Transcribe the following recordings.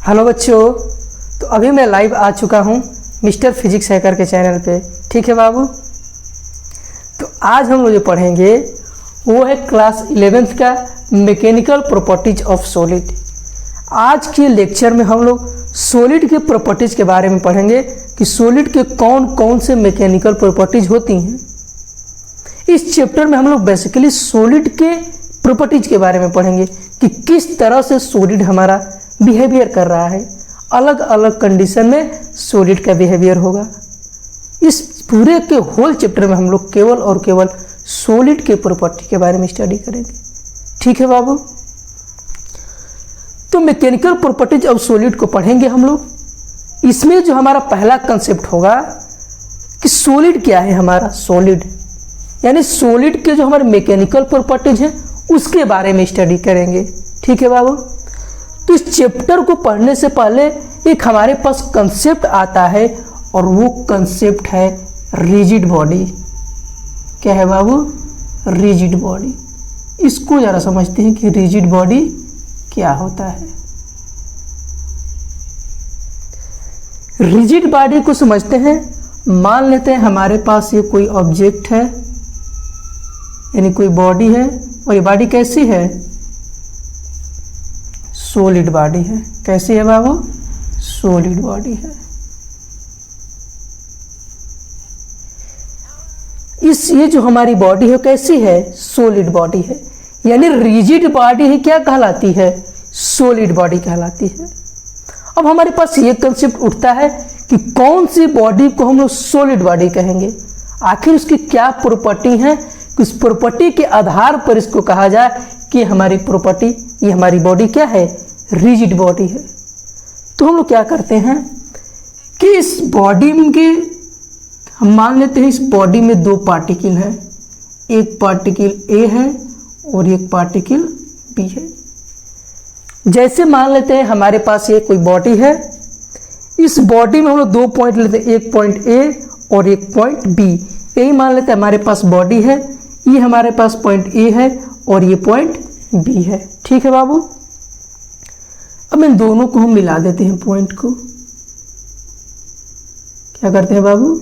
Hello बच्चों, तो अभी मैं लाइव आ चुका हूँ मिस्टर फिजिक्स हैकर के चैनल पे। ठीक है बाबू, तो आज हम लोग जो पढ़ेंगे वो है क्लास 11th का मैकेनिकल प्रॉपर्टीज ऑफ सॉलिड। आज के लेक्चर में हम लोग सॉलिड के प्रॉपर्टीज के बारे में पढ़ेंगे कि सॉलिड के कौन कौन से मैकेनिकल प्रॉपर्टीज होती हैं। इस चैप्टर में हम लोग बेसिकली सॉलिड के प्रॉपर्टीज के बारे में पढ़ेंगे कि किस तरह से सॉलिड हमारा बिहेवियर कर रहा है, अलग अलग कंडीशन में सॉलिड का बिहेवियर होगा। इस पूरे के होल चैप्टर में हम लोग केवल और केवल सॉलिड के प्रॉपर्टी के बारे में स्टडी करेंगे। ठीक है बाबू, तो मैकेनिकल प्रॉपर्टीज ऑफ सॉलिड को पढ़ेंगे हम लोग। इसमें जो हमारा पहला कंसेप्ट होगा कि सॉलिड क्या है। हमारा सॉलिड यानी सॉलिड के जो हमारे मैकेनिकल प्रॉपर्टीज हैं उसके बारे में स्टडी करेंगे। ठीक है बाबू, तो इस चैप्टर को पढ़ने से पहले एक हमारे पास कंसेप्ट आता है और वो कंसेप्ट है रिजिड बॉडी। क्या है बाबू? Rigid body. इसको जरा समझते हैं कि रिजिड बॉडी क्या होता है। रिजिड बॉडी को समझते हैं। मान लेते हैं हमारे पास ये कोई ऑब्जेक्ट है, यानी कोई बॉडी है, और ये बॉडी कैसी है? सॉलिड बॉडी है। कैसी है बाबू? सॉलिड बॉडी है। ये जो हमारी बॉडी है कैसी है? सॉलिड बॉडी है। यानी रिजिड बॉडी ही क्या कहलाती है? सॉलिड बॉडी कहलाती है। अब हमारे पास ये कंसेप्ट उठता है कि कौन सी बॉडी को हम लोग सॉलिड बॉडी कहेंगे, आखिर उसकी क्या प्रॉपर्टी है, उस प्रॉपर्टी के आधार पर इसको कहा जाए कि हमारी प्रॉपर्टी, ये हमारी बॉडी क्या है? रिजिड बॉडी है। तो हम लोग क्या करते हैं कि इस बॉडी में हम मान लेते हैं इस बॉडी में दो पार्टिकल हैं, एक पार्टिकल ए है और एक पार्टिकल बी है। जैसे मान लेते हैं हमारे पास ये कोई बॉडी है, इस बॉडी में हम लोग दो पॉइंट लेते हैं, एक पॉइंट ए और एक पॉइंट बी। यही मान लेते हैं हमारे पास बॉडी है, ये हमारे पास पॉइंट ए है और ये पॉइंट बी है। ठीक है बाबू, अब इन दोनों को हम मिला देते हैं, पॉइंट को क्या करते हैं बाबू?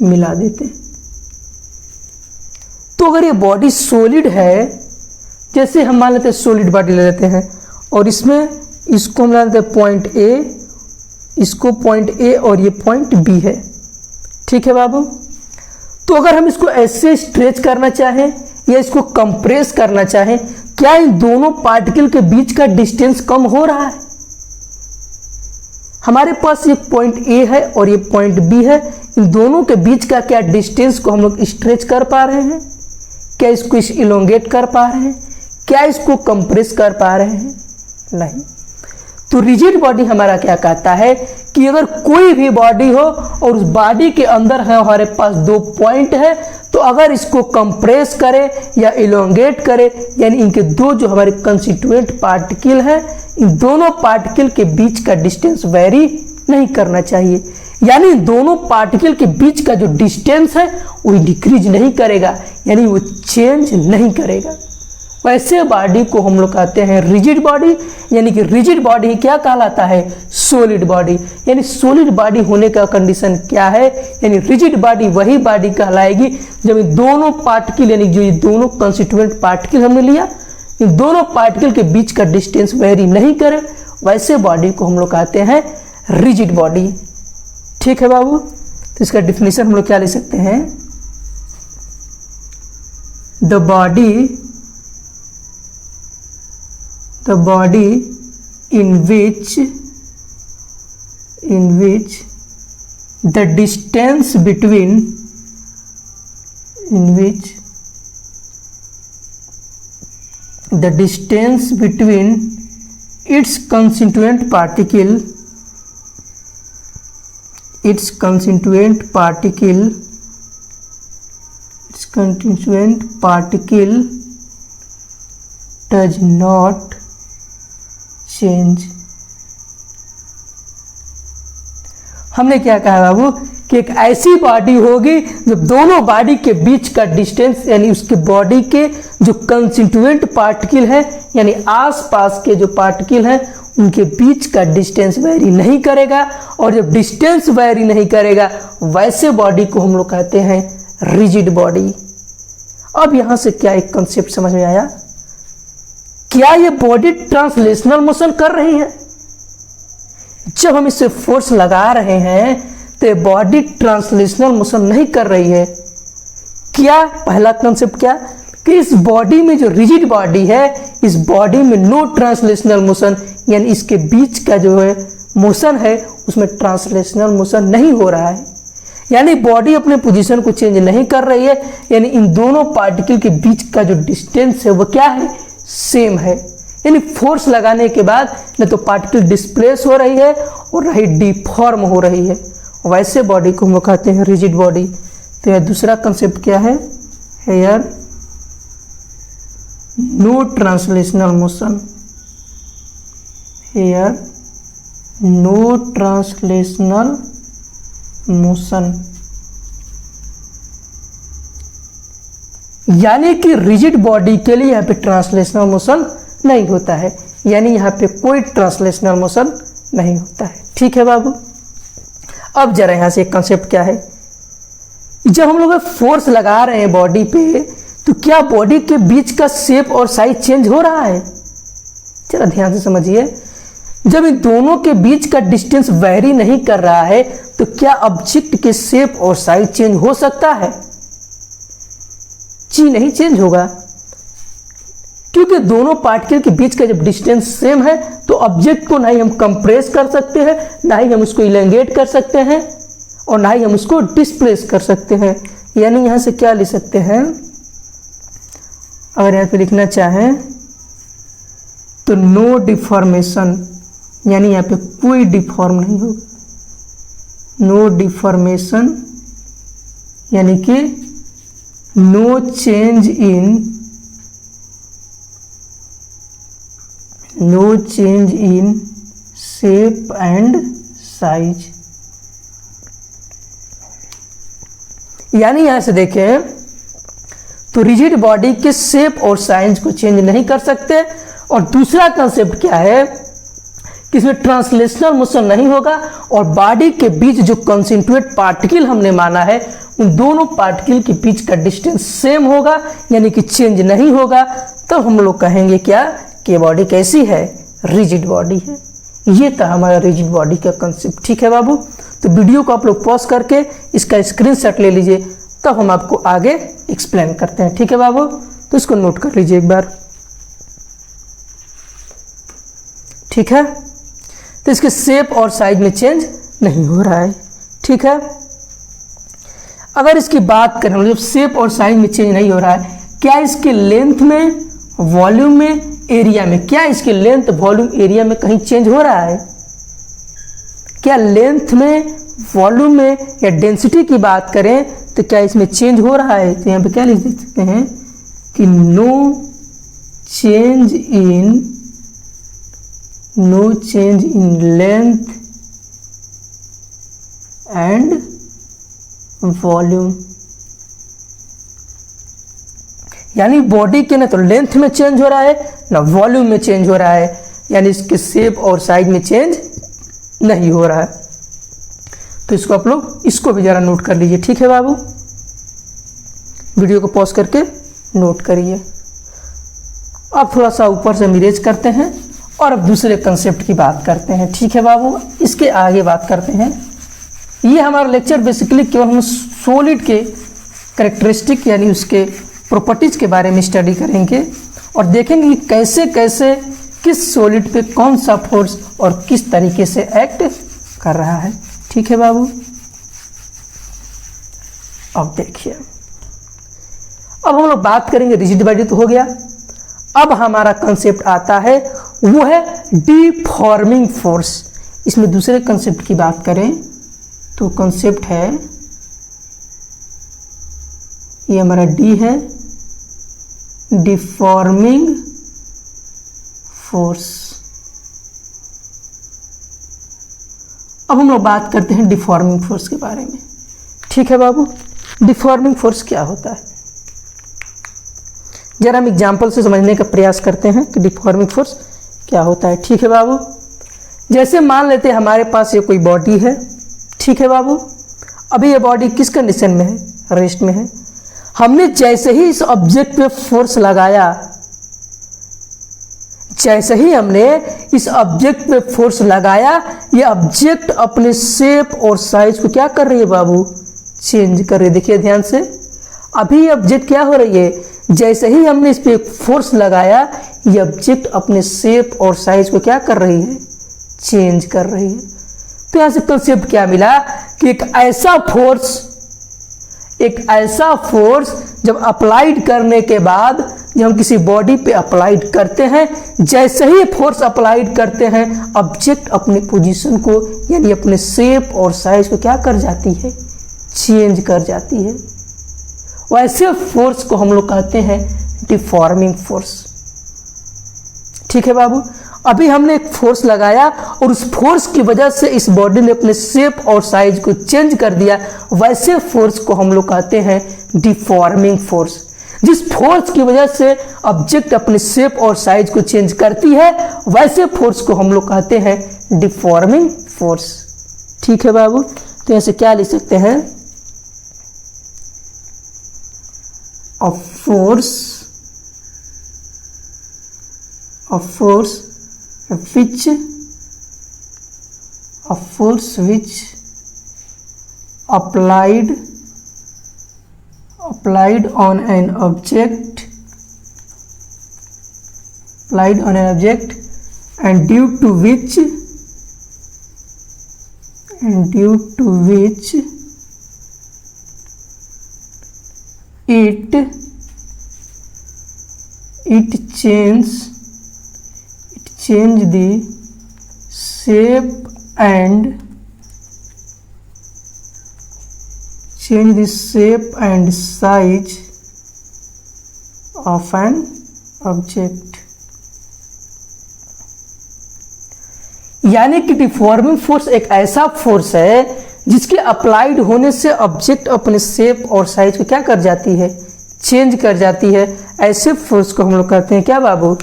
मिला देते हैं। तो अगर ये बॉडी सॉलिड है, जैसे हम मान लेते हैं सॉलिड बॉडी ले लेते हैं और इसमें इसको हम लेते हैं पॉइंट ए, इसको पॉइंट ए और ये पॉइंट बी है। ठीक है बाबू, तो अगर हम इसको ऐसे स्ट्रेच करना चाहें या इसको कंप्रेस करना चाहें, क्या इन दोनों पार्टिकल के बीच का डिस्टेंस कम हो रहा है? हमारे पास ये पॉइंट ए है और ये पॉइंट बी है, इन दोनों के बीच का क्या डिस्टेंस को हम लोग स्ट्रेच कर पा रहे हैं? क्या इसको इलोंगेट कर पा रहे हैं? क्या इसको कंप्रेस कर पा रहे हैं? नहीं। तो रिजिड बॉडी हमारा क्या कहता है कि अगर कोई भी बॉडी हो और उस बॉडी के अंदर है हमारे पास दो पॉइंट है, तो अगर इसको कंप्रेस करे या इलोंगेट करे, यानी इनके दो जो हमारे कंस्टिट्यूएंट पार्टिकल हैं, इन दोनों पार्टिकल के बीच का डिस्टेंस वेरी नहीं करना चाहिए। यानी इन दोनों पार्टिकल के बीच का जो डिस्टेंस है वो डिक्रीज नहीं करेगा, यानी वो चेंज नहीं करेगा। वैसे बॉडी को हम लोग कहते हैं रिजिड बॉडी। यानी कि रिजिड बॉडी क्या कहलाता है? Solid body. यानी सॉलिड बॉडी होने का कंडीशन क्या है? यानी रिजिड बॉडी वही बॉडी कहलाएगी जब इन दोनों पार्टिकल, यानी जो ये दोनों कंस्टिट्यूएंट पार्टिकल हमने लिया, इन दोनों पार्टिकल के बीच का डिस्टेंस वेरी नहीं करे, वैसे बॉडी को हम लोग कहते हैं रिजिड बॉडी। ठीक है बाबू, तो इसका डिफिनेशन हम लोग क्या ले सकते हैं? The body in which the distance between its constituent particle does not change. हमने क्या कहा बाबू कि एक ऐसी बॉडी होगी जब दोनों बॉडी के बीच का डिस्टेंस, यानी उसके बॉडी के जो कंस्टिट्यूएंट पार्टिकल है, यानी आसपास के जो पार्टिकल हैं उनके बीच का डिस्टेंस वेरी नहीं करेगा, और जब डिस्टेंस वेरी नहीं करेगा वैसे बॉडी को हम लोग कहते हैं रिजिड बॉडी। अब यहां से क्या एक कंसेप्ट समझ में आया, क्या ये बॉडी ट्रांसलेशनल मोशन कर रही है? जब हम इसे फोर्स लगा रहे हैं तो बॉडी ट्रांसलेशनल मोशन नहीं कर रही है। क्या पहला कंसेप्ट क्या कि इस बॉडी में जो रिजिड बॉडी है, इस बॉडी में नो ट्रांसलेशनल मोशन, यानी इसके बीच का जो है मोशन है उसमें ट्रांसलेशनल मोशन नहीं हो रहा है, यानी बॉडी अपने पोजीशन को चेंज नहीं कर रही है, यानी इन दोनों पार्टिकल के बीच का जो डिस्टेंस है वो क्या है, सेम है। यानी फोर्स लगाने के बाद न तो पार्टिकल डिस्प्लेस हो रही है और ना ही डिफॉर्म हो रही है, वैसे बॉडी को हम लोग कहते हैं रिजिड बॉडी। तो यह दूसरा कंसेप्ट क्या है, here no translational motion, here no translational motion, यानी कि रिजिड बॉडी के लिए यहाँ पे ट्रांसलेशनल मोशन नहीं होता है, यानी यहाँ पे कोई ट्रांसलेशनल मोशन नहीं होता है। ठीक है बाबू। अब जरा यहाँ से एक कंसेप्ट क्या है, जब हम लोग फोर्स लगा रहे हैं बॉडी पे तो क्या बॉडी के बीच का शेप और साइज चेंज हो रहा है? जरा ध्यान से समझिए, जब इन दोनों के बीच का डिस्टेंस वेरी नहीं कर रहा है तो क्या ऑब्जेक्ट के शेप और साइज चेंज हो सकता है? जी नहीं चेंज होगा, क्योंकि दोनों पार्टिकल के बीच का जब डिस्टेंस सेम है तो ऑब्जेक्ट को ना ही हम कंप्रेस कर सकते हैं, ना ही हम उसको इलेंगेट कर सकते हैं, और ना ही हम उसको डिस्प्लेस कर सकते हैं। यानी यहां से क्या लिख सकते हैं, अगर यहाँ पे लिखना चाहें तो नो डिफॉर्मेशन, यानी यहाँ पे कोई डिफॉर्म नहीं होगा, नो डिफॉर्मेशन, यानी कि no change in shape and size. यानी यहां से देखें तो रिजिड बॉडी के शेप और साइज को चेंज नहीं कर सकते, और दूसरा कंसेप्ट क्या है कि इसमें ट्रांसलेशनल मोशन नहीं होगा, और बॉडी के बीच जो कंसेंट्रेट पार्टिकल हमने माना है उन दोनों पार्टिकल के बीच का डिस्टेंस सेम होगा, यानी कि चेंज नहीं होगा। तब हम लोग कहेंगे क्या कि बॉडी कैसी है, रिजिड बॉडी है। ये था हमारा रिजिड बॉडी का कंसेप्ट। ठीक है बाबू, तो वीडियो को आप लोग पॉज करके इसका स्क्रीनशॉट ले लीजिए, तब हम आपको आगे एक्सप्लेन करते हैं। ठीक है बाबू, तो इसको नोट कर लीजिए एक बार। ठीक है, तो इसके शेप और साइज में चेंज नहीं हो रहा है। ठीक है, अगर इसकी बात करें मतलब शेप और साइज में चेंज नहीं हो रहा है, क्या इसके लेंथ में, वॉल्यूम में, एरिया में, क्या इसके लेंथ, वॉल्यूम, एरिया में कहीं चेंज हो रहा है? क्या लेंथ में, वॉल्यूम में या डेंसिटी की बात करें तो क्या इसमें चेंज हो रहा है? तो यहाँ पे क्या लिख सकते हैं कि no change in length and volume, यानी बॉडी के ना तो लेंथ में चेंज हो रहा है ना वॉल्यूम में चेंज हो रहा है, यानी इसके शेप और साइज में चेंज नहीं हो रहा है। तो इसको आप लोग इसको भी जरा नोट कर लीजिए। ठीक है बाबू, वीडियो को पॉज करके नोट करिए। अब थोड़ा सा ऊपर से इरेज करते हैं और अब दूसरे कंसेप्ट की बात करते हैं। ठीक है बाबू, इसके आगे बात करते हैं। ये हमारा लेक्चर बेसिकली केवल हम सॉलिड के कैरेक्टरिस्टिक यानी उसके प्रॉपर्टीज के बारे में स्टडी करेंगे और देखेंगे कि कैसे कैसे किस सॉलिड पे कौन सा फोर्स और किस तरीके से एक्ट कर रहा है। ठीक है बाबू, अब देखिए, अब हम लोग बात करेंगे रिजिड बॉडी तो हो गया। अब हमारा कंसेप्ट आता है वो है डिफॉर्मिंग फोर्स। इसमें दूसरे कंसेप्ट की बात करें तो कंसेप्ट है, ये हमारा डी है, डिफॉर्मिंग फोर्स। अब हम लोग बात करते हैं डिफॉर्मिंग फोर्स के बारे में। ठीक है बाबू, डिफॉर्मिंग फोर्स क्या होता है, जरा हम एग्जाम्पल से समझने का प्रयास करते हैं कि डिफॉर्मिंग फोर्स क्या होता है। ठीक है बाबू, जैसे मान लेते हैं हमारे पास ये कोई बॉडी है, ठीक है बाबू। अभी ये बॉडी किस कंडीशन में है? रेस्ट में है। हमने जैसे ही इस ऑब्जेक्ट पे फोर्स लगाया, जैसे ही हमने इस ऑब्जेक्ट पे फोर्स लगाया, ये ऑब्जेक्ट अपने शेप और साइज को क्या कर रही है बाबू? चेंज कर रही है। देखिए ध्यान से, अभी ऑब्जेक्ट क्या हो रही है? जैसे ही हमने इस पे फोर्स लगाया, ये ऑब्जेक्ट अपने शेप और साइज को क्या कर रही है? चेंज कर रही है। तो यहां से कंसेप्ट क्या मिला कि एक ऐसा फोर्स जब अप्लाइड करने के बाद, जब हम किसी बॉडी पे अप्लाइड करते हैं, जैसे ही फोर्स अप्लाइड करते हैं, ऑब्जेक्ट अपने पोजीशन को यानी अपने शेप और साइज को क्या कर जाती है? चेंज कर जाती है। वैसे फोर्स को हम लोग कहते हैं डिफॉर्मिंग फोर्स। ठीक है बाबू। अभी हमने एक फोर्स लगाया और उस फोर्स की वजह से इस बॉडी ने अपने शेप और साइज को चेंज कर दिया, वैसे फोर्स को हम लोग कहते हैं डिफॉर्मिंग फोर्स। जिस फोर्स की वजह से ऑब्जेक्ट अपने शेप और साइज को चेंज करती है, वैसे फोर्स को हम लोग कहते हैं डिफॉर्मिंग फोर्स। ठीक है बाबू। तो ऐसे क्या लिख सकते हैं? A force which applied on an object and due to which it change the shape and size of an object। यानी कि डिफॉर्मिंग फोर्स एक ऐसा फोर्स है जिसके अप्लाइड होने से ऑब्जेक्ट अपने शेप और साइज को क्या कर जाती है? चेंज कर जाती है। ऐसे फोर्स को हम लोग कहते हैं क्या बाबू?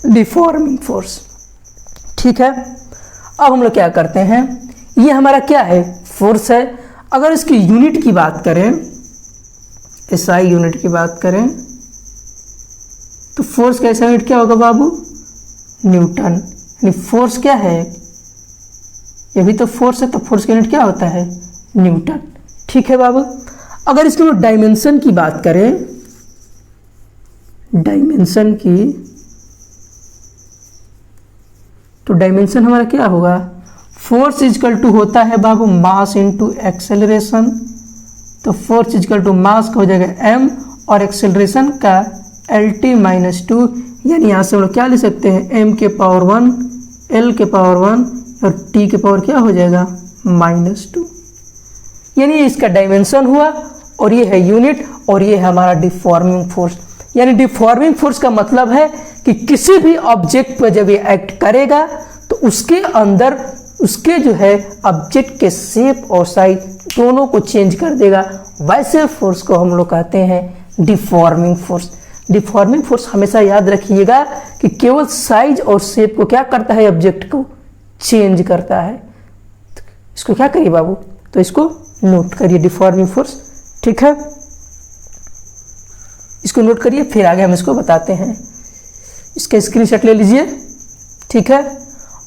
Deforming force. ठीक है। अब हम लोग क्या करते हैं, ये हमारा क्या है? फोर्स है। अगर इसकी यूनिट की बात करें, एसआई यूनिट की बात करें, तो फोर्स का एसआई यूनिट क्या होगा बाबू? न्यूटन। यानी फोर्स क्या है? ये भी तो फोर्स है, तो फोर्स का यूनिट क्या होता है? न्यूटन। ठीक है बाबू। अगर इसकी डायमेंशन की बात करें, तो डायमेंशन हमारा क्या होगा? फोर्स इजकल टू होता है बाबू मास इनटू एक्सेलरेशन। तो फोर्स इजकल टू मास का हो जाएगा m और एक्सेलरेशन का LT-2। यानी यहां से हम लोग क्या लिख सकते हैं? m के पावर 1, l के पावर 1 और t के पावर क्या हो जाएगा? -2। यानी इसका डायमेंशन हुआ और ये है यूनिट और ये है हमारा डिफॉर्मिंग फोर्स। यानी डिफॉर्मिंग फोर्स का मतलब है कि किसी भी ऑब्जेक्ट पर जब ये एक्ट करेगा तो उसके अंदर उसके जो है ऑब्जेक्ट के शेप और साइज दोनों को चेंज कर देगा। वैसे फोर्स को हम लोग कहते हैं डिफॉर्मिंग फोर्स। डिफॉर्मिंग फोर्स हमेशा याद रखिएगा कि केवल साइज और शेप को क्या करता है? ऑब्जेक्ट को चेंज करता है। तो इसको क्या करिए बाबू? तो इसको नोट करिए, डिफॉर्मिंग फोर्स। ठीक है, इसको नोट करिए, फिर आगे हम इसको बताते हैं। इसका स्क्रीनशॉट ले लीजिए। ठीक है,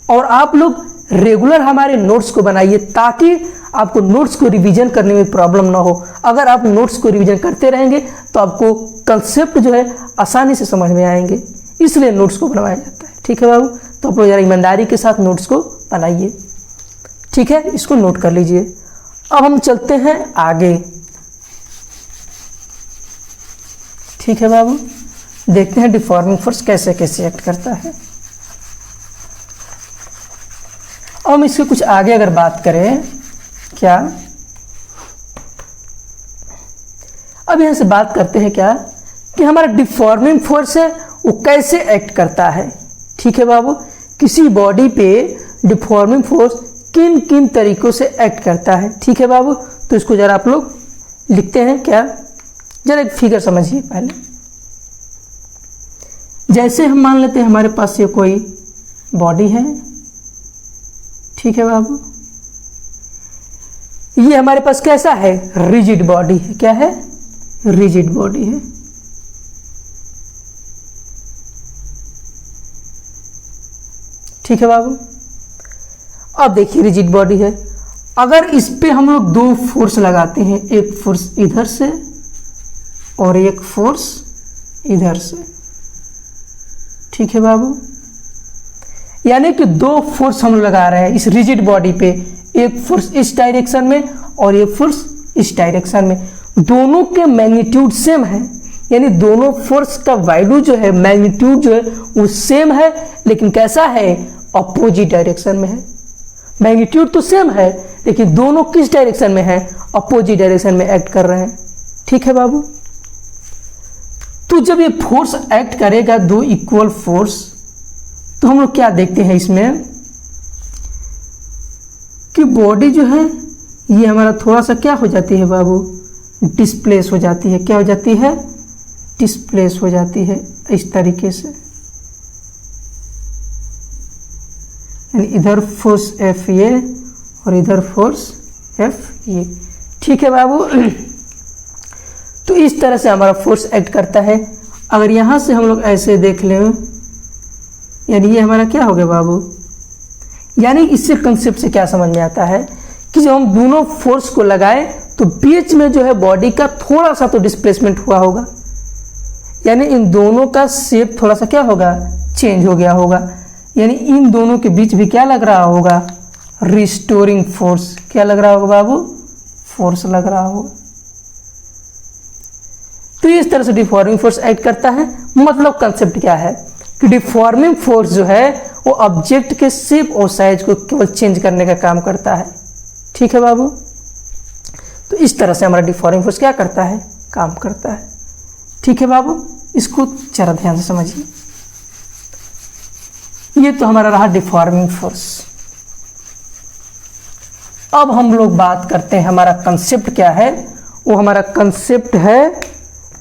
और आप लोग रेगुलर हमारे नोट्स को बनाइए ताकि आपको नोट्स को रिवीजन करने में प्रॉब्लम ना हो। अगर आप नोट्स को रिवीजन करते रहेंगे तो आपको कंसेप्ट जो है आसानी से समझ में आएंगे, इसलिए नोट्स को बनवाया जाता है। ठीक है बाबू, तो आप लोग जरा ईमानदारी के साथ नोट्स को बनाइए। ठीक है, इसको नोट कर लीजिए। अब हम चलते हैं आगे। ठीक है बाबू, देखते हैं डिफॉर्मिंग फोर्स कैसे कैसे एक्ट करता है। अब हम इसके कुछ आगे अगर बात करें, क्या अब यहां से बात करते हैं क्या कि हमारा डिफॉर्मिंग फोर्स है वो कैसे एक्ट करता है। ठीक है बाबू, किसी बॉडी पे डिफॉर्मिंग फोर्स किन किन तरीकों से एक्ट करता है। ठीक है बाबू, तो इसको जरा आप लोग लिखते हैं क्या, जरा एक फिगर समझिए पहले। जैसे हम मान लेते हैं हमारे पास ये कोई बॉडी है, ठीक है बाबू, ये हमारे पास कैसा है, रिजिड बॉडी है। क्या है, रिजिड बॉडी है। ठीक है बाबू, अब देखिए रिजिड बॉडी है, अगर इस पे हम लोग दो फोर्स लगाते हैं, एक फोर्स इधर से और एक फोर्स इधर से। ठीक है बाबू, यानी कि दो फोर्स हम लगा रहे हैं इस रिजिड बॉडी पे, एक फोर्स इस डायरेक्शन में और एक फोर्स इस डायरेक्शन में। दोनों के मैग्नीट्यूड सेम है, यानी दोनों फोर्स का वैल्यू जो है, मैग्नीट्यूड जो है वो सेम है, लेकिन कैसा है, अपोजिट डायरेक्शन में है। मैग्नीट्यूड तो सेम है, लेकिन दोनों किस डायरेक्शन में है, अपोजिट डायरेक्शन में एक्ट कर रहे हैं। ठीक है बाबू, तो जब ये फोर्स एक्ट करेगा, दो इक्वल फोर्स, तो हम लोग क्या देखते हैं इसमें कि बॉडी जो है ये हमारा थोड़ा सा क्या हो जाती है बाबू, डिस्प्लेस हो जाती है। क्या हो जाती है, डिस्प्लेस हो जाती है इस तरीके से, यानी इधर फोर्स एफ ये और इधर फोर्स एफ ये। ठीक है बाबू, तो इस तरह से हमारा फोर्स एक्ट करता है। अगर यहाँ से हम लोग ऐसे देख लें, यानी ये हमारा क्या हो गया बाबू, यानी इससे कंसेप्ट से क्या समझ में आता है कि जब हम दोनों फोर्स को लगाए तो बीच में जो है बॉडी का थोड़ा सा तो डिस्प्लेसमेंट हुआ होगा, यानी इन दोनों का शेप थोड़ा सा क्या होगा, चेंज हो गया होगा, यानी इन दोनों के बीच भी क्या लग रहा होगा, रिस्टोरिंग फोर्स। क्या लग रहा होगा बाबू, फोर्स लग रहा होगा। तो इस तरह से डिफॉर्मिंग फोर्स एक्ट करता है। मतलब कंसेप्ट क्या है कि डिफॉर्मिंग फोर्स जो है वो ऑब्जेक्ट के शेप और साइज को केवल चेंज करने का काम करता है। ठीक है बाबू, तो इस तरह से हमारा डिफॉर्मिंग फोर्स क्या करता है, काम करता है। ठीक है बाबू, इसको जरा ध्यान से समझिए। ये तो हमारा रहा डिफॉर्मिंग फोर्स। अब हम लोग बात करते हैं हमारा कंसेप्ट क्या है, वो हमारा कंसेप्ट है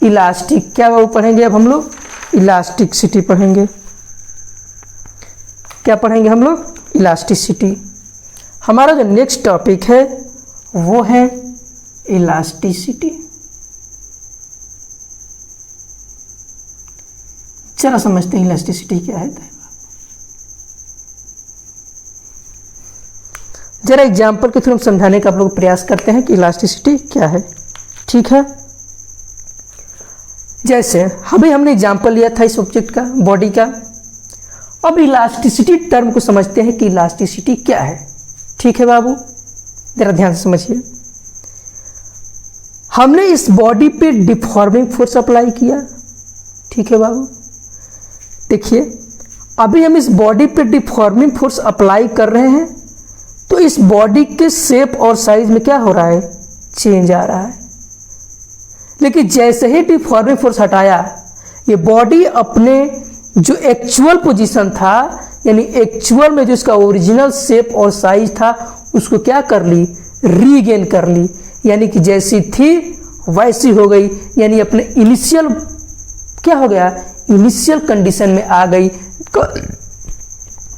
इलास्टिक। क्या वो पढ़ेंगे अब हम लोग, इलास्टिसिटी पढ़ेंगे। क्या पढ़ेंगे हम लोग, इलास्टिसिटी। हमारा जो नेक्स्ट टॉपिक है वो है इलास्टिसिटी। चला समझते हैं इलास्टिसिटी क्या है। जरा एग्जाम्पल के थ्रू हम समझाने का आप लोग प्रयास करते हैं कि इलास्टिसिटी क्या है। ठीक है, जैसे अभी हमने एग्जाम्पल लिया था इस ऑब्जेक्ट का, बॉडी का। अब इलास्टिसिटी टर्म को समझते हैं कि इलास्टिसिटी क्या है। ठीक है बाबू, जरा ध्यान से समझिए। हमने इस बॉडी पे डिफॉर्मिंग फोर्स अप्लाई किया। ठीक है बाबू, देखिए अभी हम इस बॉडी पे डिफॉर्मिंग फोर्स अप्लाई कर रहे हैं, तो इस बॉडी के शेप और साइज में क्या हो रहा है, चेंज आ रहा है। लेकिन जैसे ही डिफॉर्मिंग फोर्स हटाया, ये बॉडी अपने जो एक्चुअल पोजीशन था, यानी एक्चुअल में जो इसका ओरिजिनल शेप और साइज था, उसको क्या कर ली, रीगेन कर ली। यानी कि जैसी थी वैसी हो गई, यानी अपने इनिशियल क्या हो गया, इनिशियल कंडीशन में आ गई।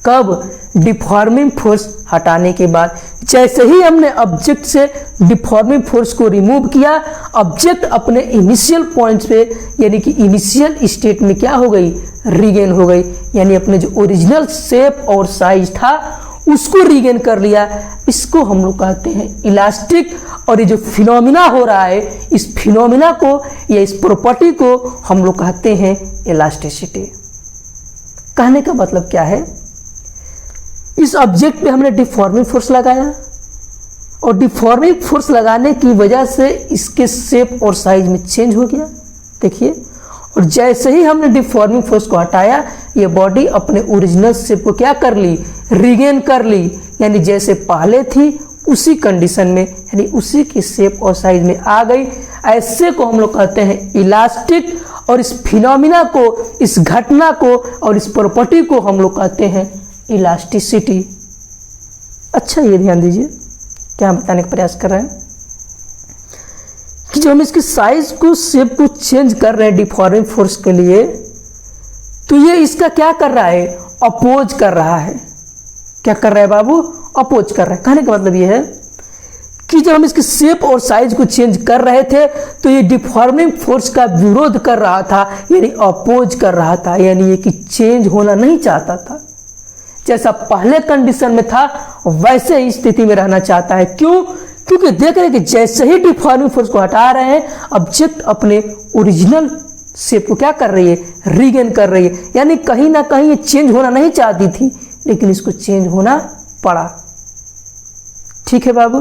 कब, डिफॉर्मिंग फोर्स हटाने के बाद। जैसे ही हमने ऑब्जेक्ट से डिफॉर्मिंग फोर्स को रिमूव किया, ऑब्जेक्ट अपने इनिशियल पॉइंट्स पे, यानी कि इनिशियल स्टेट में क्या हो गई, रीगेन हो गई। यानी अपने जो ओरिजिनल शेप और साइज था उसको रीगेन कर लिया। इसको हम लोग कहते हैं इलास्टिक। और ये जो फिनोमिना हो रहा है, इस फिनोमिना को या इस प्रॉपर्टी को हम लोग कहते हैं इलास्टिसिटी। कहने का मतलब क्या है, इस ऑब्जेक्ट पे हमने डिफॉर्मिंग फोर्स लगाया और डिफॉर्मिंग फोर्स लगाने की वजह से इसके शेप और साइज में चेंज हो गया। देखिए, और जैसे ही हमने डिफॉर्मिंग फोर्स को हटाया, ये बॉडी अपने ओरिजिनल शेप को क्या कर ली, रीगेन कर ली। यानी जैसे पहले थी उसी कंडीशन में, यानी उसी की शेप और साइज में आ गई। ऐसे को हम लोग कहते हैं इलास्टिक। और इस फिनोमिना को, इस घटना को और इस प्रॉपर्टी को हम लोग कहते हैं इलास्टिसिटी। अच्छा, ये ध्यान दीजिए क्या हम बताने का प्रयास कर रहे हैं कि जो हम इसकी साइज को, शेप को चेंज कर रहे हैं डिफॉर्मिंग फोर्स के लिए, तो ये इसका क्या कर रहा है, अपोज कर रहा है। क्या कर रहा है बाबू, अपोज कर रहा है। कहने का मतलब ये है कि जब हम इसके शेप और साइज को चेंज कर रहे थे तो ये डिफॉर्मिंग फोर्स का विरोध कर रहा था, यानी अपोज कर रहा था, यानी ये कि चेंज होना नहीं चाहता था। जैसा पहले कंडीशन में था वैसे ही स्थिति में रहना चाहता है। क्यों? क्योंकि देख रहे हैं कि जैसे ही डिफॉर्मिंग फोर्स को हटा रहे हैं, ऑब्जेक्ट अपने ओरिजिनल शेप को क्या कर रही है, रीगेन कर रही है। यानी कहीं ना कहीं ये चेंज होना नहीं चाहती थी, लेकिन इसको चेंज होना पड़ा। ठीक है बाबू,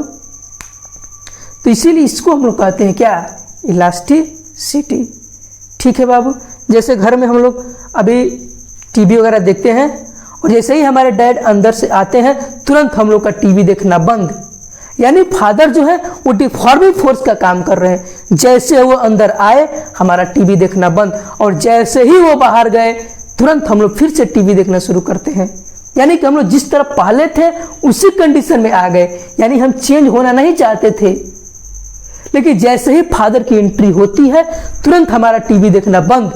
तो इसीलिए इसको हम लोग कहते हैं क्या, इलास्टिसिटी। ठीक है बाबू, जैसे घर में हम लोग अभी टीवी वगैरह देखते हैं और जैसे ही हमारे डैड अंदर से आते हैं तुरंत हम लोग का टीवी देखना बंद, यानी फादर जो है वो डिफॉर्मिंग फोर्स का काम कर रहे हैं। जैसे वो अंदर आए हमारा टीवी देखना बंद, और जैसे ही वो बाहर गए तुरंत हम लोग फिर से टीवी देखना शुरू करते हैं। यानी कि हम लोग जिस तरह पहले थे उसी कंडीशन में आ गए, यानी हम चेंज होना नहीं चाहते थे, लेकिन जैसे ही फादर की एंट्री होती है तुरंत हमारा टीवी देखना बंद,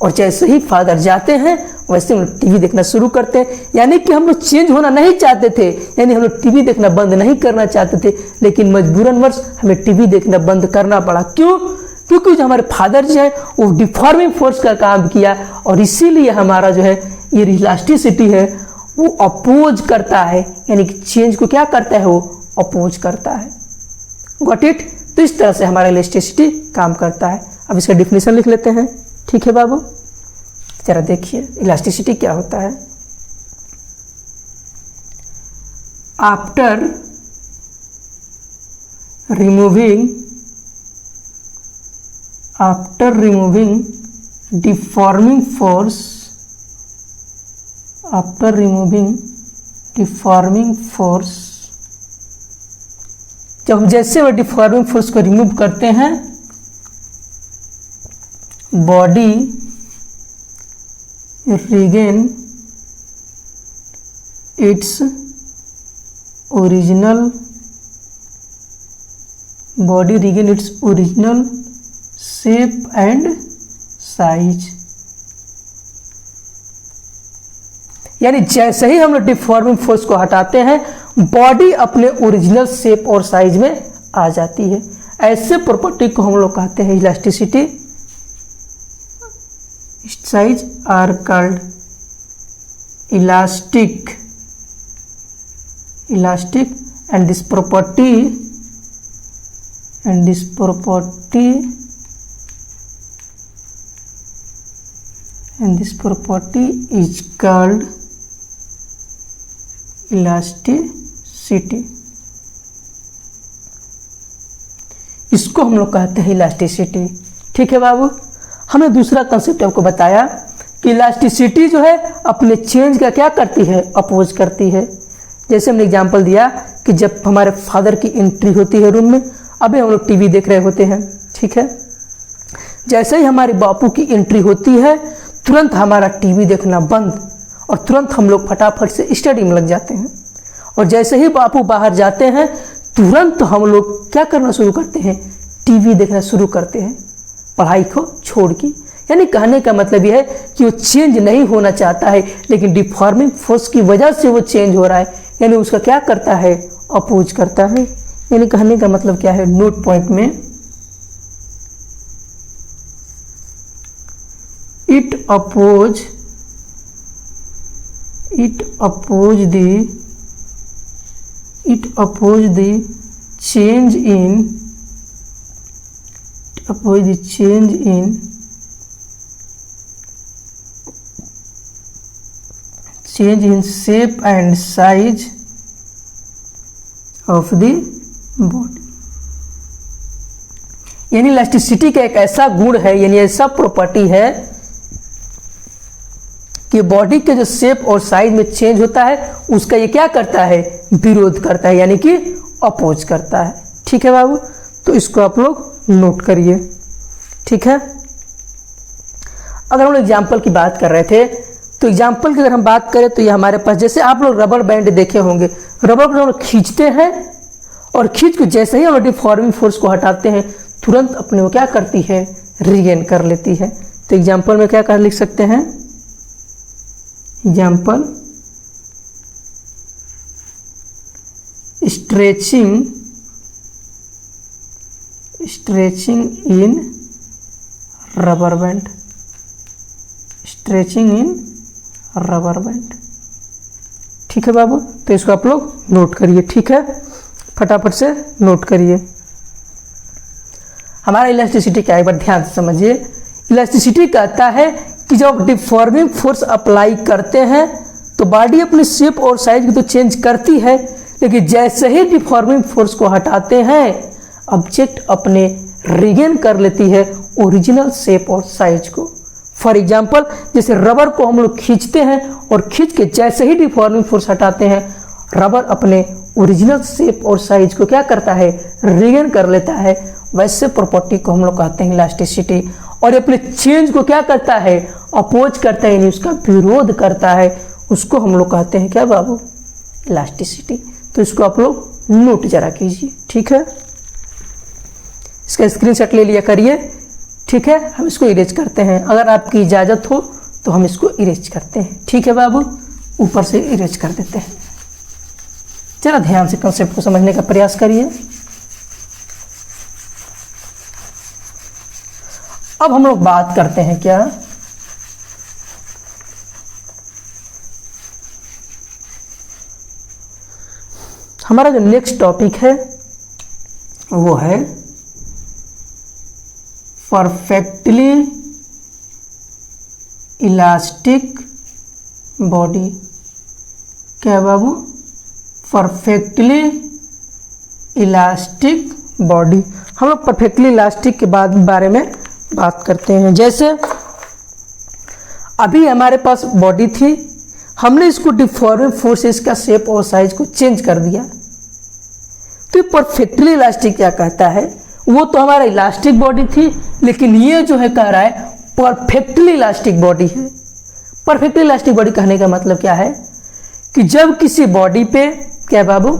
और जैसे ही फादर जाते हैं वैसे हम लोग टीवी देखना शुरू करते हैं। यानी कि हम लोग चेंज होना नहीं चाहते थे, यानी हम लोग टीवी देखना बंद नहीं करना चाहते थे, लेकिन मजबूरनवश हमें टीवी देखना बंद करना पड़ा। क्यों? क्योंकि जो हमारे फादर जो है वो डिफॉर्मिंग फोर्स का काम किया, और इसीलिए हमारा जो है ये इलास्टिसिटी है वो अपोज करता है, यानी कि चेंज को क्या करता है, वो अपोज करता है। Got it? तो इस तरह से हमारा इलास्टिसिटी काम करता है। अब इसका डिफिनेशन लिख लेते हैं। ठीक है बाबू, जरा देखिए इलास्टिसिटी क्या होता है। आफ्टर रिमूविंग डिफॉर्मिंग फोर्स, जब हम जैसे वो डिफॉर्मिंग फोर्स को रिमूव करते हैं, body regain its original shape and size। यानी जैसे ही हम लोग डिफॉर्मिंग फोर्स को हटाते हैं बॉडी अपने ओरिजिनल शेप और साइज में आ जाती है। ऐसे प्रॉपर्टी को हम लोग कहते हैं elasticity. Size are called elastic and this property is called elasticity। इसको हम लोग कहते हैं इलास्टिसिटी। ठीक है बाबू, हमने दूसरा कंसेप्ट आपको बताया कि इलास्टिसिटी जो है अपने चेंज का क्या करती है, अपोज करती है। जैसे हमने एग्जांपल दिया कि जब हमारे फादर की एंट्री होती है रूम में, अभी हम लोग टीवी देख रहे होते हैं, ठीक है, जैसे ही हमारे बापू की एंट्री होती है तुरंत हमारा टीवी देखना बंद, और तुरंत हम लोग फटाफट से स्टडी में लग जाते हैं। और जैसे ही बापू बाहर जाते हैं तुरंत हम लोग क्या करना शुरू करते हैं, टीवी देखना शुरू करते हैं, पढ़ाई को छोड़ के। यानी कहने का मतलब यह है कि वो चेंज नहीं होना चाहता है, लेकिन डिफॉर्मिंग फोर्स की वजह से वो चेंज हो रहा है, यानी उसका क्या करता है, अपोज करता है। यानी कहने का मतलब क्या है, नोट पॉइंट में it oppose the change in shape and size of the body। यानी इलास्टिसिटी का एक ऐसा गुण है, यानी ऐसा प्रॉपर्टी है कि बॉडी के जो शेप और साइज में चेंज होता है उसका ये क्या करता है, विरोध करता है, यानी कि अपोज करता है। ठीक है बाबू, तो इसको आप लोग नोट करिए। ठीक है, अगर हम लोग एग्जाम्पल की बात कर रहे थे तो एग्जाम्पल की अगर हम बात करें तो ये हमारे पास, जैसे आप लोग रबर बैंड देखे होंगे, रबर को हम लोग खींचते हैं और खींच के जैसे ही हम लोग डिफॉर्मिंग फोर्स को हटाते हैं तुरंत अपने वो क्या करती है, रीगेन कर लेती है। तो एग्जाम्पल में क्या कर लिख सकते हैं, एग्जाम्पल स्ट्रेचिंग इन रबर बैंड, स्ट्रेचिंग इन रबर बैंड। ठीक है बाबू, तो इसको आप लोग नोट करिए। ठीक है, फटाफट से नोट करिए। हमारा इलास्टिसिटी क्या है, एक बार ध्यान से समझिए। इलास्टिसिटी कहता है कि जब डिफॉर्मिंग फोर्स अप्लाई करते हैं तो बॉडी अपनी शेप और साइज को तो चेंज करती है, लेकिन जैसे ही डिफॉर्मिंग फोर्स को हटाते हैं ऑब्जेक्ट अपने रिगेन कर लेती है ओरिजिनल शेप और साइज को। फॉर एग्जाम्पल, जैसे रबर को हम लोग खींचते हैं और खींच के जैसे ही डिफॉर्मिंग फोर्स हटाते हैं रबर अपने ओरिजिनल शेप और साइज को क्या करता है, रिगेन कर लेता है। वैसे प्रॉपर्टी को हम लोग कहते हैं इलास्टिसिटी। और ये अपने चेंज को क्या करता है, अपोज करता है, यानी उसका विरोध करता है। उसको हम लोग कहते हैं क्या बाबू, इलास्टिसिटी। तो इसको आप लोग नोट जरा कीजिए। ठीक है, इसका स्क्रीनशॉट ले लिया करिए। ठीक है, हम इसको इरेज करते हैं। अगर आपकी इजाज़त हो तो हम इसको इरेज करते हैं। ठीक है बाबू, ऊपर से इरेज कर देते हैं। जरा ध्यान से कंसेप्ट को समझने का प्रयास करिए। अब हम लोग बात करते हैं क्या, हमारा जो नेक्स्ट टॉपिक है वो है परफेक्टली इलास्टिक बॉडी। क्या बाबू, परफेक्टली इलास्टिक बॉडी। हम लोग परफेक्टली इलास्टिक के बारे में बात करते हैं। जैसे अभी हमारे पास बॉडी थी, हमने इसको डिफॉर्मिंग फोर्सेस का शेप और साइज को चेंज कर दिया, तो परफेक्टली इलास्टिक क्या कहता है, वो तो हमारा इलास्टिक बॉडी थी, लेकिन ये जो है कह रहा है परफेक्टली इलास्टिक बॉडी है। परफेक्टली इलास्टिक बॉडी कहने का मतलब क्या है कि जब किसी बॉडी पे, क्या बाबू,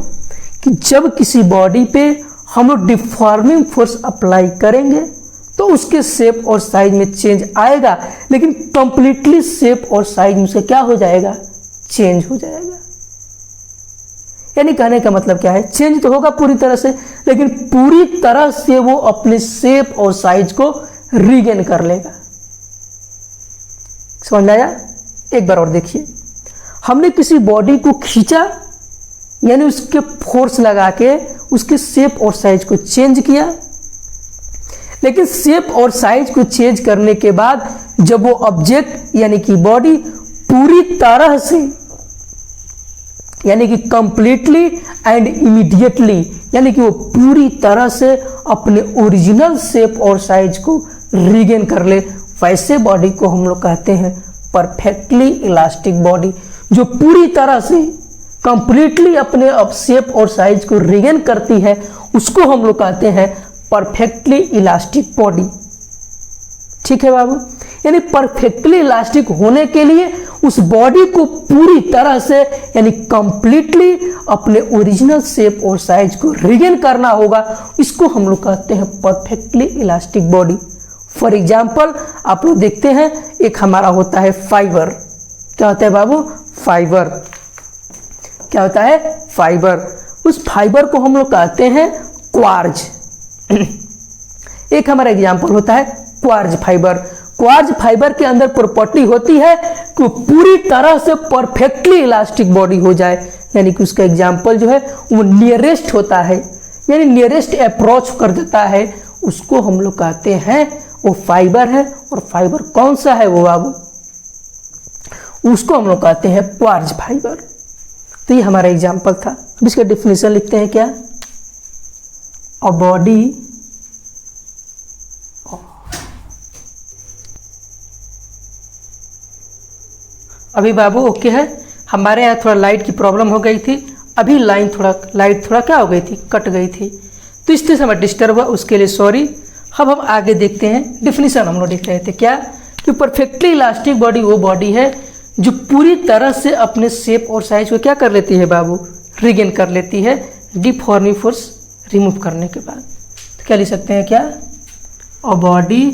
कि जब किसी बॉडी पे हम लोग डिफॉर्मिंग फोर्स अप्लाई करेंगे तो उसके शेप और साइज में चेंज आएगा, लेकिन कंप्लीटली शेप और साइज में से क्या हो जाएगा, चेंज हो जाएगा। यानी कहने का मतलब क्या है, चेंज तो होगा पूरी तरह से, लेकिन पूरी तरह से वो अपने शेप और साइज को रीगेन कर लेगा। समझ आया? एक बार और देखिए, हमने किसी बॉडी को खींचा, यानी उसके फोर्स लगा के उसके शेप और साइज को चेंज किया, लेकिन शेप और साइज को चेंज करने के बाद जब वो ऑब्जेक्ट यानी कि बॉडी पूरी तरह से, यानी कि कंप्लीटली एंड इमीडिएटली, यानी कि वो पूरी तरह से अपने ओरिजिनल शेप और साइज को रीगेन कर ले, वैसे बॉडी को हम लोग कहते हैं परफेक्टली इलास्टिक बॉडी। जो पूरी तरह से कंप्लीटली अपने शेप और साइज को रीगेन करती है उसको हम लोग कहते हैं परफेक्टली इलास्टिक बॉडी। ठीक है बाबू, यानी परफेक्टली इलास्टिक होने के लिए उस बॉडी को पूरी तरह से यानी कंप्लीटली अपने ओरिजिनल शेप और साइज को रीगेन करना होगा। इसको हम लोग कहते हैं perfectly elastic body. For example आप लोग देखते हैं, एक हमारा होता है फाइबर। क्या होता है बाबू, फाइबर। क्या होता है, फाइबर। उस फाइबर को हम लोग कहते हैं क्वार्ज। एक हमारा एग्जाम्पल होता है क्वार्ज फाइबर। क्वार्ज फाइबर के अंदर प्रॉपर्टी होती है कि वो पूरी तरह से परफेक्टली इलास्टिक बॉडी हो जाए, यानी कि उसका एग्जाम्पल जो है वो नियरेस्ट होता है, यानी नियरेस्ट अप्रोच कर देता है, उसको हम लोग कहते हैं वो फाइबर है। और फाइबर कौन सा है वो बाबू, उसको हम लोग कहते हैं क्वार्ज फाइबर। तो ये हमारा एग्जाम्पल था। अब इसका डिफिनेशन लिखते हैं क्या, अ बॉडी अभी बाबू ओके है। हमारे यहाँ थोड़ा लाइट की प्रॉब्लम हो गई थी, अभी लाइट थोड़ा क्या हो गई थी, कट गई थी, तो इससे हमें डिस्टर्ब हुआ, उसके लिए सॉरी। अब हम आगे देखते हैं, डिफिनीशन हम लोग देख रहे थे क्या, कि परफेक्टली इलास्टिक बॉडी वो बॉडी है जो पूरी तरह से अपने शेप और साइज को क्या कर लेती है बाबू, रीगेन कर लेती है डिफॉर्मिंग फोर्स रिमूव करने के बाद। तो क्या लिख सकते हैं क्या, a body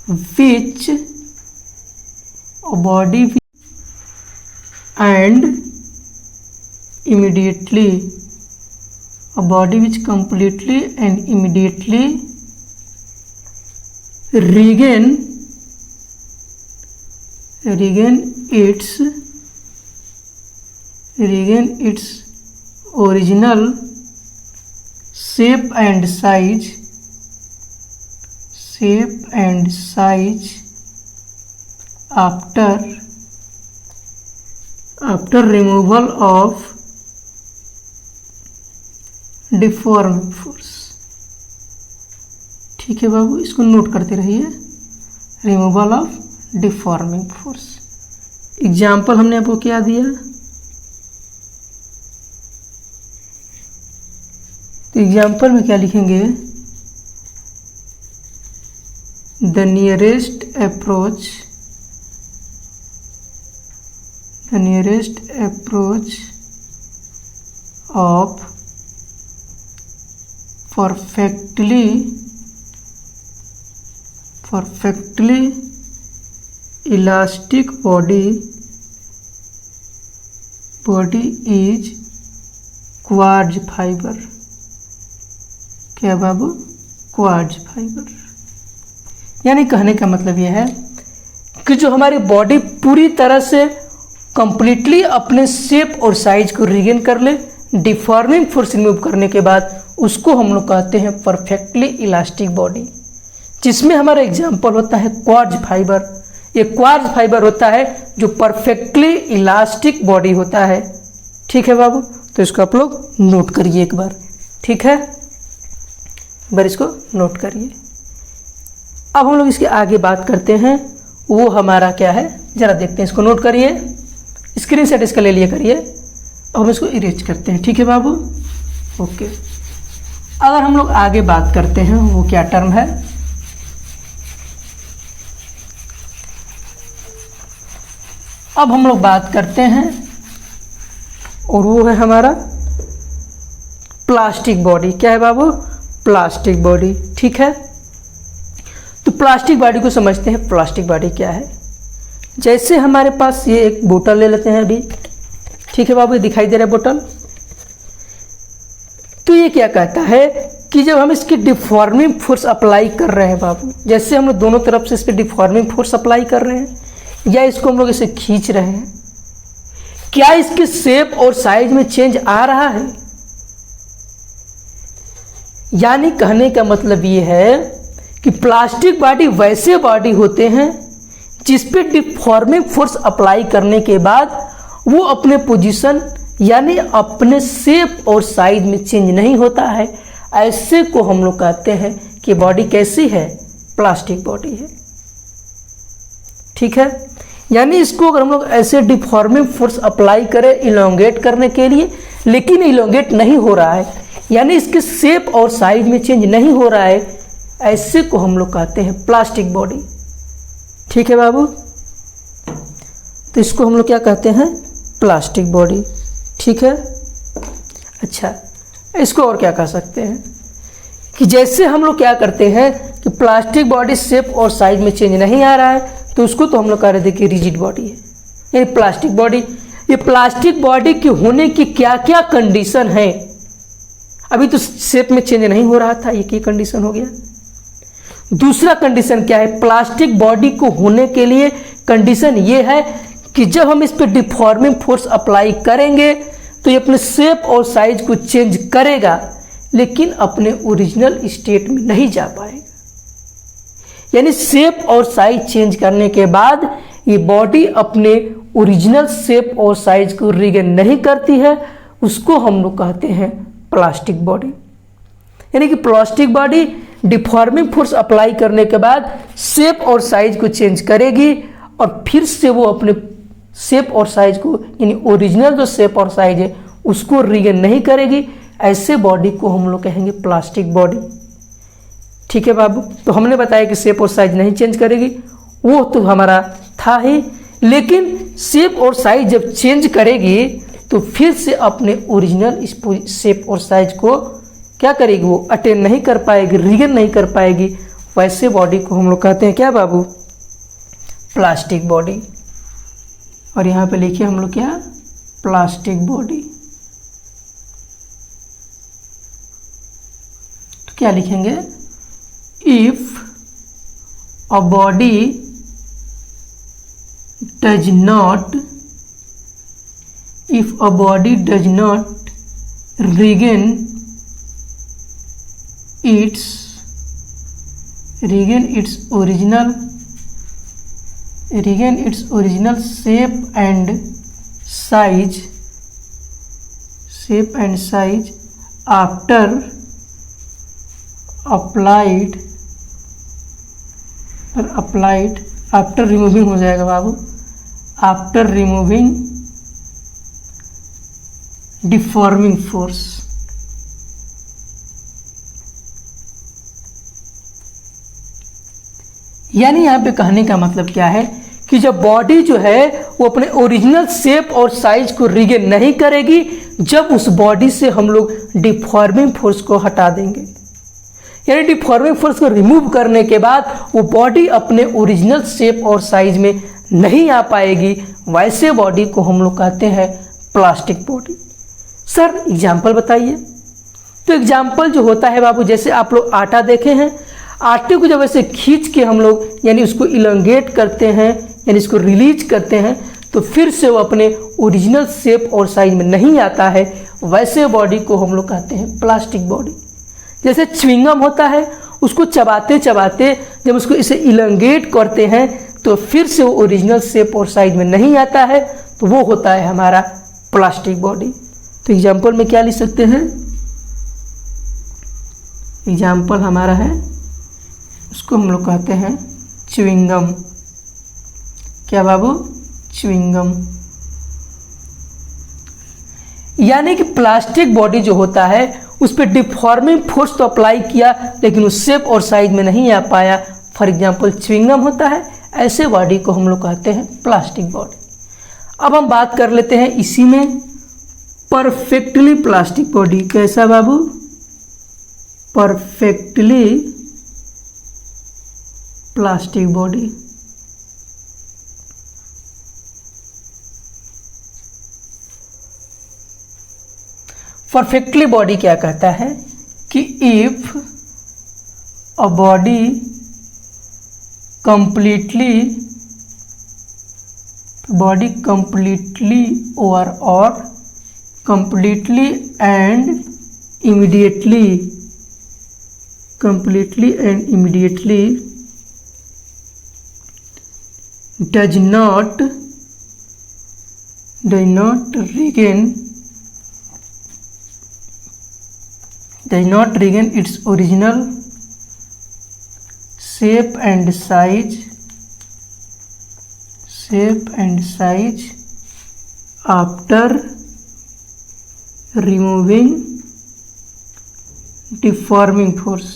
which and immediately a body which completely and immediately regain its original shape and size after removal of deforming force. ठीक है बाबू, इसको नोट करते रहिए, removal of deforming force. Example हमने आपको क्या दिया, तो एग्जाम्पल में क्या लिखेंगे, the nearest approach of perfectly elastic body is quartz fiber। क्या बाबू, क्वार्ट्ज फाइबर। यानी कहने का मतलब यह है कि जो हमारी बॉडी पूरी तरह से कंप्लीटली अपने शेप और साइज को रिगेन कर ले, डिफॉर्मिंग फोर्स रिमूव करने के बाद, उसको हम लोग कहते हैं परफेक्टली इलास्टिक बॉडी, जिसमें हमारा एग्जाम्पल होता है क्वार्ट्ज फाइबर। ये क्वार्ट्ज फाइबर होता है जो परफेक्टली इलास्टिक बॉडी होता है। ठीक है बाबू, तो इसको आप लोग नोट करिए एक बार। ठीक है, एक बार इसको नोट करिए। अब हम लोग इसके आगे बात करते हैं, वो हमारा क्या है जरा देखते हैं। इसको नोट करिए, स्क्रीन शॉट इसका ले लिया करिए। अब हम इसको इरेज करते हैं। ठीक है बाबू, ओके। अगर हम लोग आगे बात करते हैं, वो क्या टर्म है, अब हम लोग बात करते हैं, और वो है हमारा प्लास्टिक बॉडी। क्या है बाबू, प्लास्टिक बॉडी। ठीक है, तो प्लास्टिक बॉडी को समझते हैं। प्लास्टिक बॉडी क्या है, जैसे हमारे पास ये एक बोतल ले लेते हैं अभी। ठीक है बाबू, ये दिखाई दे रहा है बोतल। तो ये क्या कहता है कि जब हम इसकी डिफॉर्मिंग फोर्स अप्लाई कर रहे हैं बाबू, जैसे हम लोग दोनों तरफ से इस पर डिफॉर्मिंग फोर्स अप्लाई कर रहे हैं, या इसको हम लोग इसे खींच रहे हैं, क्या इसके शेप और साइज में चेंज आ रहा है? यानी कहने का मतलब ये है कि प्लास्टिक बॉडी वैसे बॉडी होते हैं जिस पे डिफॉर्मिंग फोर्स अप्लाई करने के बाद वो अपने पोजीशन यानी अपने शेप और साइज में चेंज नहीं होता है। ऐसे को हम लोग कहते हैं कि बॉडी कैसी है, प्लास्टिक बॉडी है। ठीक है, यानी इसको अगर हम लोग ऐसे डिफॉर्मिंग फोर्स अप्लाई करें इलोंगेट करने के लिए, लेकिन इलोंगेट नहीं हो रहा है, यानी इसके शेप और साइज में चेंज नहीं हो रहा है, ऐसे को हम लोग कहते हैं प्लास्टिक बॉडी। ठीक है बाबू, तो इसको हम लोग क्या कहते हैं, प्लास्टिक बॉडी। ठीक है, अच्छा, इसको और क्या कह सकते हैं कि जैसे हम लोग क्या करते हैं कि प्लास्टिक बॉडी शेप और साइज में चेंज नहीं आ रहा है, तो उसको तो हम लोग कह रहे थे कि रिजिड बॉडी है, यानी प्लास्टिक बॉडी। ये प्लास्टिक बॉडी के होने की क्या क्या कंडीशन है, अभी तो शेप में चेंज नहीं हो रहा था, ये कंडीशन हो गया। दूसरा कंडीशन क्या है, प्लास्टिक बॉडी को होने के लिए कंडीशन ये है कि जब हम इस पर डिफॉर्मिंग फोर्स अप्लाई करेंगे तो ये अपने शेप और साइज को चेंज करेगा, लेकिन अपने ओरिजिनल स्टेट में नहीं जा पाएगा। यानी शेप और साइज चेंज करने के बाद ये बॉडी अपने ओरिजिनल शेप और साइज को रिगेन नहीं करती है, उसको हम लोग कहते हैं प्लास्टिक बॉडी। यानी कि plastic body deforming force apply करने के बाद शेप और साइज को चेंज करेगी और फिर से वो अपने शेप और साइज को यानी ओरिजिनल जो शेप और साइज है उसको रिगेन नहीं करेगी। ऐसे बॉडी को हम लोग कहेंगे प्लास्टिक बॉडी। ठीक है बाबू, तो हमने बताया कि शेप और साइज नहीं चेंज करेगी, वो तो हमारा था ही, लेकिन शेप और साइज जब चेंज करेगी तो फिर से अपने ओरिजिनल शेप और साइज को क्या करेगी, वो अटेन नहीं कर पाएगी, रिगेन नहीं कर पाएगी। वैसे बॉडी को हम लोग कहते हैं क्या बाबू, प्लास्टिक बॉडी। और यहाँ पे लिखिए हम लोग क्या, प्लास्टिक बॉडी। क्या लिखेंगे, if a body does not, if a body does not regain its original shape and size after removing हो जाएगा बाबू, after removing डिफॉर्मिंग फोर्स। यानी यहां पे कहने का मतलब क्या है कि जब बॉडी जो है वो अपने ओरिजिनल शेप और साइज को रिगेन नहीं करेगी, जब उस बॉडी से हम लोग डिफॉर्मिंग फोर्स को हटा देंगे, यानी डिफॉर्मिंग फोर्स को रिमूव करने के बाद वो बॉडी अपने ओरिजिनल शेप और साइज में नहीं आ पाएगी, वैसे बॉडी को हम लोग कहते हैं प्लास्टिक बॉडी। सर एग्जाम्पल बताइए। तो एग्जाम्पल जो होता है बाबू, जैसे आप लोग आटा देखे हैं, आटे को जब ऐसे खींच के हम लोग यानी उसको इलंगेट करते हैं, यानी इसको रिलीज करते हैं, तो फिर से वो अपने ओरिजिनल शेप और साइज में नहीं आता है, वैसे बॉडी को हम लोग कहते हैं प्लास्टिक बॉडी। जैसे च्युइंगम होता है, उसको चबाते चबाते जब उसको इसे इलंगेट करते हैं तो फिर से वो ओरिजिनल शेप और साइज में नहीं आता है, तो वो होता है हमारा प्लास्टिक बॉडी। तो एग्जाम्पल में क्या लिख सकते हैं, एग्जाम्पल हमारा है, उसको हम लोग कहते हैं च्युइंगम। क्या बाबू, च्युइंगम। यानी कि प्लास्टिक बॉडी जो होता है उस पर डिफॉर्मिंग फोर्स तो अप्लाई किया, लेकिन उस शेप और साइज में नहीं आ पाया, फॉर एग्जाम्पल च्युइंगम होता है, ऐसे बॉडी को हम लोग कहते हैं प्लास्टिक बॉडी। अब हम बात कर लेते हैं इसी में परफेक्टली प्लास्टिक बॉडी। कैसा बाबू, perfectly plastic body. Perfectly body क्या कहता है कि इफ अ बॉडी कंप्लीटली और completely and immediately does not regain its original shape and size after removing deforming force,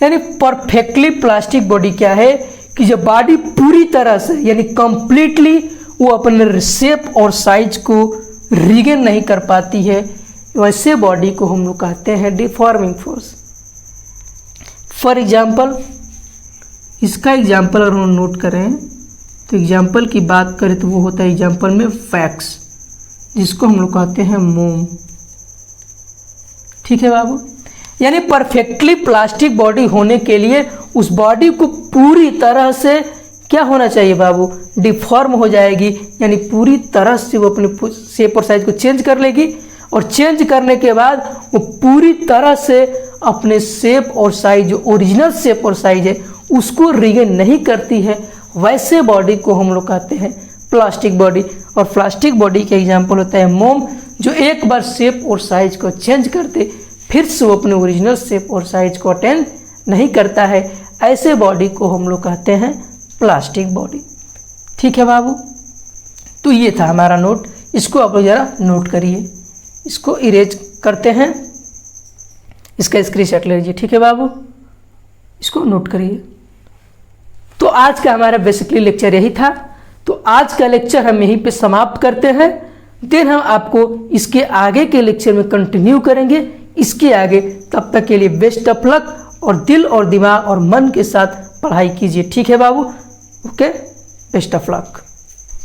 यानी परफेक्टली प्लास्टिक बॉडी क्या है कि जब बॉडी पूरी तरह से यानी कंप्लीटली वो अपने शेप और साइज को रिगेन नहीं कर पाती है, वैसे बॉडी को हम लोग कहते हैं डिफॉर्मिंग फोर्स। फॉर एग्जाम्पल, इसका एग्जाम्पल अगर हम नोट करें तो एग्जाम्पल की बात करें तो वो होता है एग्जाम्पल में फैक्स, जिसको हम लोग कहते हैं मोम। ठीक है बाबू, यानी परफेक्टली प्लास्टिक बॉडी होने के लिए उस बॉडी को पूरी तरह से क्या होना चाहिए बाबू, डिफॉर्म हो जाएगी, यानी पूरी तरह से वो अपने शेप और साइज को चेंज कर लेगी, और चेंज करने के बाद वो पूरी तरह से अपने शेप और साइज, जो ओरिजिनल शेप और साइज है, उसको रिगेन नहीं करती है, वैसे बॉडी को हम लोग कहते हैं प्लास्टिक बॉडी। और प्लास्टिक बॉडी का एग्जाम्पल होता है मोम, जो एक बार शेप और साइज को चेंज करते फिर से वो अपने ओरिजिनल शेप और साइज को अटेंड नहीं करता है, ऐसे बॉडी को हम लोग कहते हैं प्लास्टिक बॉडी। ठीक है बाबू, तो ये था हमारा नोट, इसको आप लोग जरा नोट करिए, इसको इरेज करते हैं, इसका स्क्रीनशॉट ले लीजिए। ठीक है बाबू, इसको नोट करिए। तो आज का हमारा बेसिकली लेक्चर यही था, तो आज का लेक्चर हम यहीं पे समाप्त करते हैं, देन हम आपको इसके आगे के लेक्चर में कंटिन्यू करेंगे इसके आगे। तब तक के लिए बेस्ट ऑफ लक, और दिल और दिमाग और मन के साथ पढ़ाई कीजिए। ठीक है बाबू, ओके, बेस्ट ऑफ लक।